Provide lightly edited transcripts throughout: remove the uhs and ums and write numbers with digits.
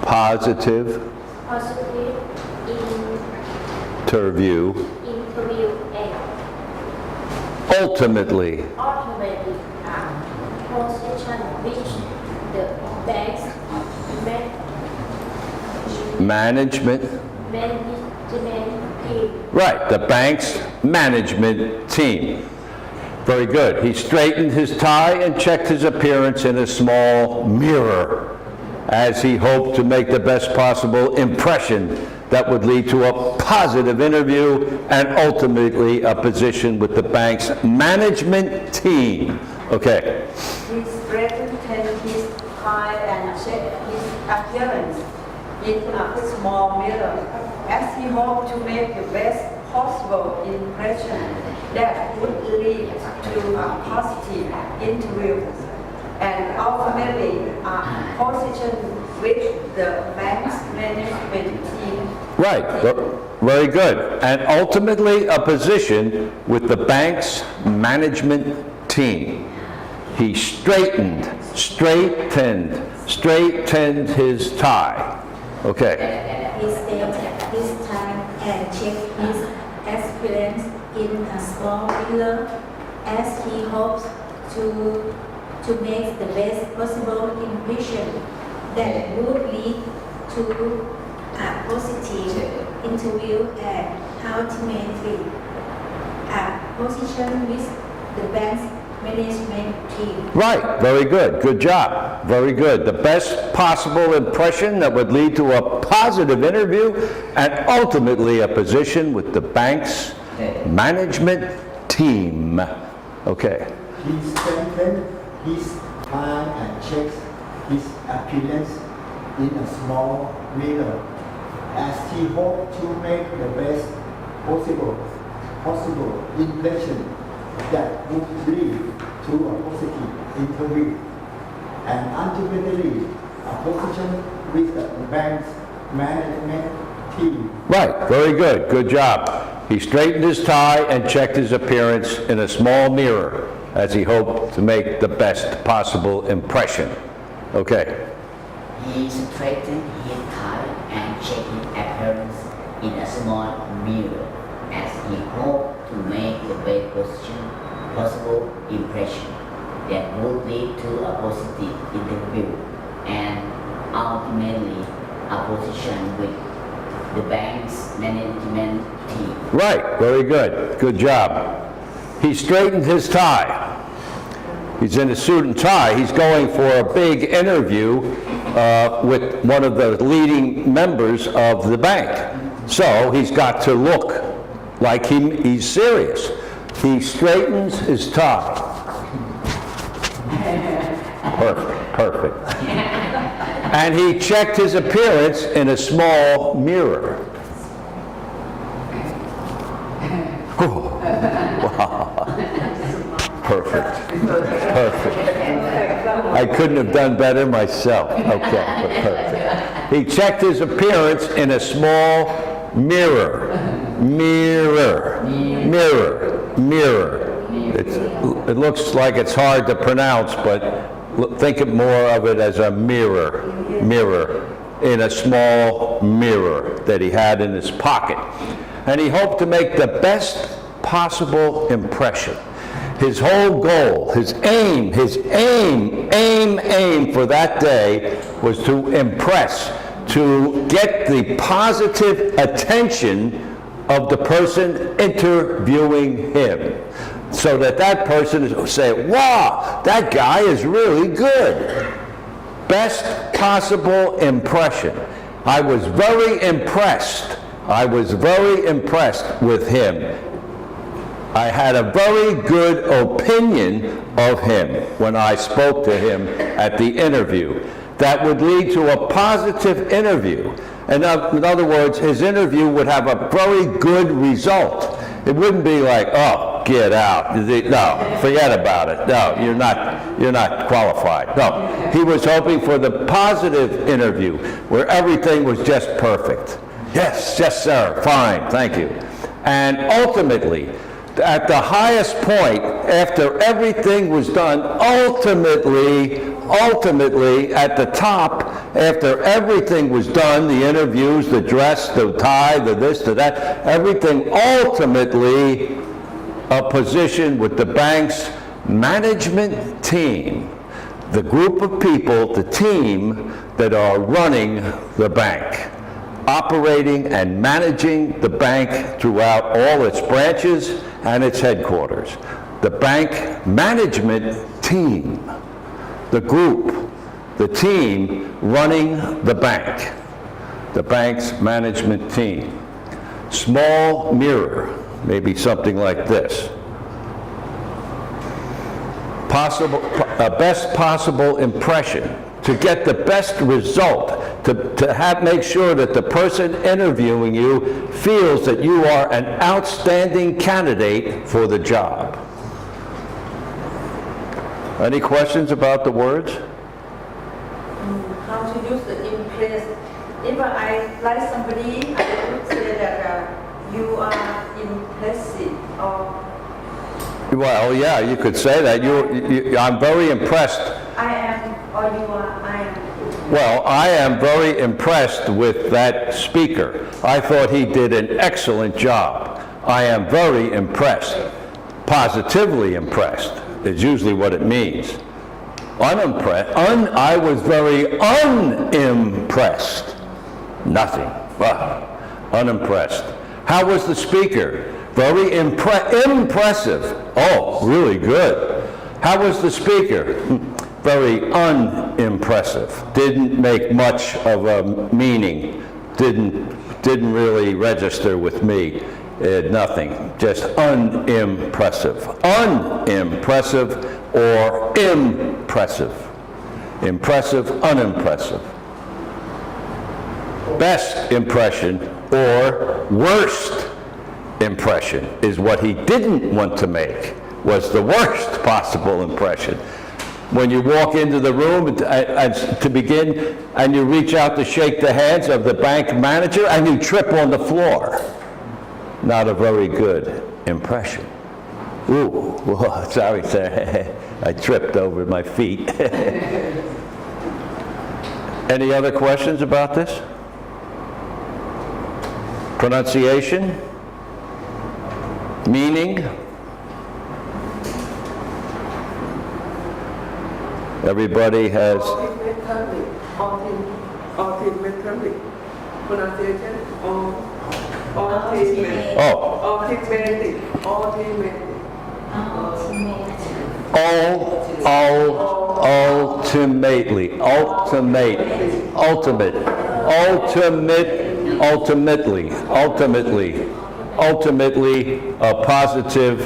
positive interview and ultimately position which the bank's management team. Right, the bank's management team. Very good. He straightened his tie and checked his appearance in a small mirror as he hoped to make the best possible impression that would lead to a positive interview and ultimately a position with the bank's management team. Okay. He straightened his tie and checked his appearance in a small mirror as he hoped to make the best possible impression that would lead to a positive interview and ultimately a position with the bank's management team. Right, very good. And ultimately a position with the bank's management team. He straightened his tie. Okay. He straightened his tie and checked his appearance in a small mirror as he hoped to make the best possible impression that would lead to a positive interview and ultimately a position with the bank's management team. Right, very good. Good job. Very good. The best possible impression that would lead to a positive interview and ultimately a position with the bank's management team. Okay. He straightened his tie and checked his appearance in a small mirror as he hoped to make the best possible impression that would lead to a positive interview and ultimately a position with the bank's management team. Right, very good. Good job. He straightened his tie and checked his appearance in a small mirror as he hoped to make the best possible impression. Okay. He straightened his tie and checked his appearance in a small mirror as he hoped to make the best possible impression that would lead to a positive interview and ultimately a position with the bank's management team. Right, very good. Good job. He straightened his tie. He's in a suit and tie. He's going for a big interview with one of the leading members of the bank. So he's got to look like he's serious. He straightens his tie. Perfect. And he checked his appearance in a small mirror. Oh, wow. Perfect. I couldn't have done better myself. Okay, but perfect. He checked his appearance in a small mirror. It looks like it's hard to pronounce, but think more of it as a mirror, in a small mirror that he had in his pocket. And he hoped to make the best possible impression. His whole goal, his aim for that day was to impress, to get the positive attention of the person interviewing him, so that person will say, wow, that guy is really good. Best possible impression. I was very impressed with him. I had a very good opinion of him when I spoke to him at the interview. That would lead to a positive interview. In other words, his interview would have a very good result. It wouldn't be like, oh, get out. No, forget about it. No, you're not qualified. No, he was hoping for the positive interview where everything was just perfect. Yes, sir, fine, thank you. And ultimately, at the highest point, after everything was done, ultimately at the top, After everything was done, the interviews, the dress, the tie, the this, the that, everything, ultimately a position with the bank's management team, the group of people, the team that are running the bank, operating and managing the bank throughout all its branches and its headquarters. The bank management team, the group, the team running the bank, the bank's management team. Small mirror, maybe something like this. Best possible impression, to get the best result, to make sure that the person interviewing you feels that you are an outstanding candidate for the job. Any questions about the words? How to use the impress. If I like somebody, I would say that you are impressive or Well, yeah, you could say that. I'm very impressed. I am or you are I am. Well, I am very impressed with that speaker. I thought he did an excellent job. I am very impressed. Positively impressed is usually what it means. Unimpressed. I was very unimpressed. Nothing. Unimpressed. How was the speaker? Very impressive. Oh, really good. How was the speaker? Very unimpressive. Didn't make much of a meaning. Didn't really register with me. Nothing. Just unimpressive. Unimpressive or impressive. Impressive, unimpressive. Best impression or worst impression is what he didn't want to make, was the worst possible impression. When you walk into the room to begin and you reach out to shake the hands of the bank manager and you trip on the floor. Not a very good impression. Ooh, whoa, sorry sir, I tripped over my feet. Any other questions about this? Pronunciation? Meaning? Everybody has... Ultimately. Pronunciation? Oh. Ultimately. Ultimately, a positive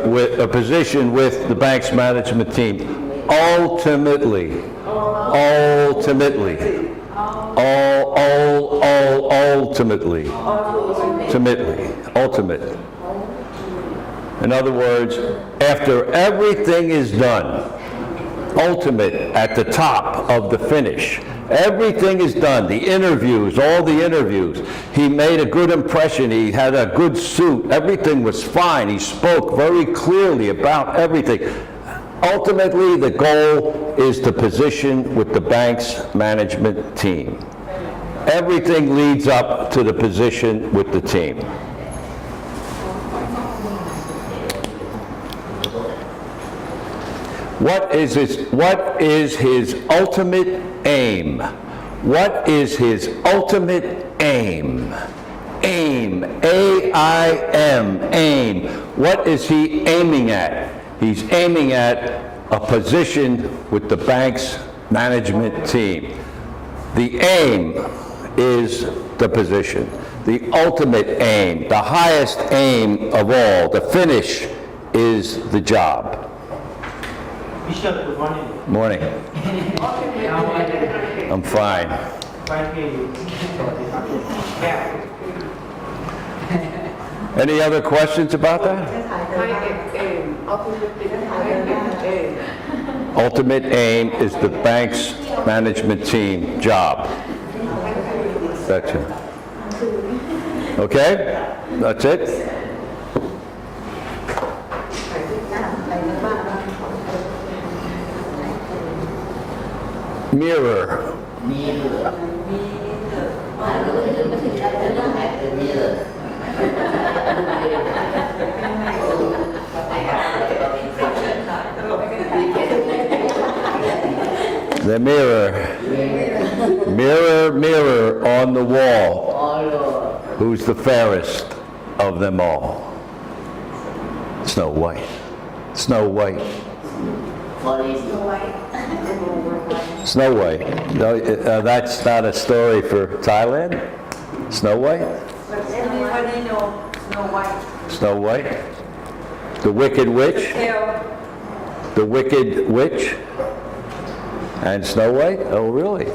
with a position with the bank's management team. Ultimately. Ultimately. Ultimate. In other words, after everything is done, ultimate at the top of the finish. Everything is done, the interviews, all the interviews. He made a good impression, he had a good suit, everything was fine. He spoke very clearly about everything. Ultimately, the goal is the position with the bank's management team. Everything leads up to the position with the team. What is his ultimate aim? What is his ultimate aim? Aim. A-I-M. Aim. What is he aiming at? He's aiming at a position with the bank's management team. The aim is the position. The ultimate aim, the highest aim of all, the finish is the job. Bishop, good morning. Morning. I'm fine. Any other questions about that? Ultimate aim is the bank's management team job. That's it. Okay? That's it? mirror. mirror. Mirror. The mirror. Mirror, mirror on the wall. All Who's the fairest of them all? Snow White. Snow White. police. Snow White. No, that's not a story for Thailand. Snow White. But everybody know Snow White. Snow White. The Wicked Witch. Tale. The Wicked Witch. And Snow White. Oh, really?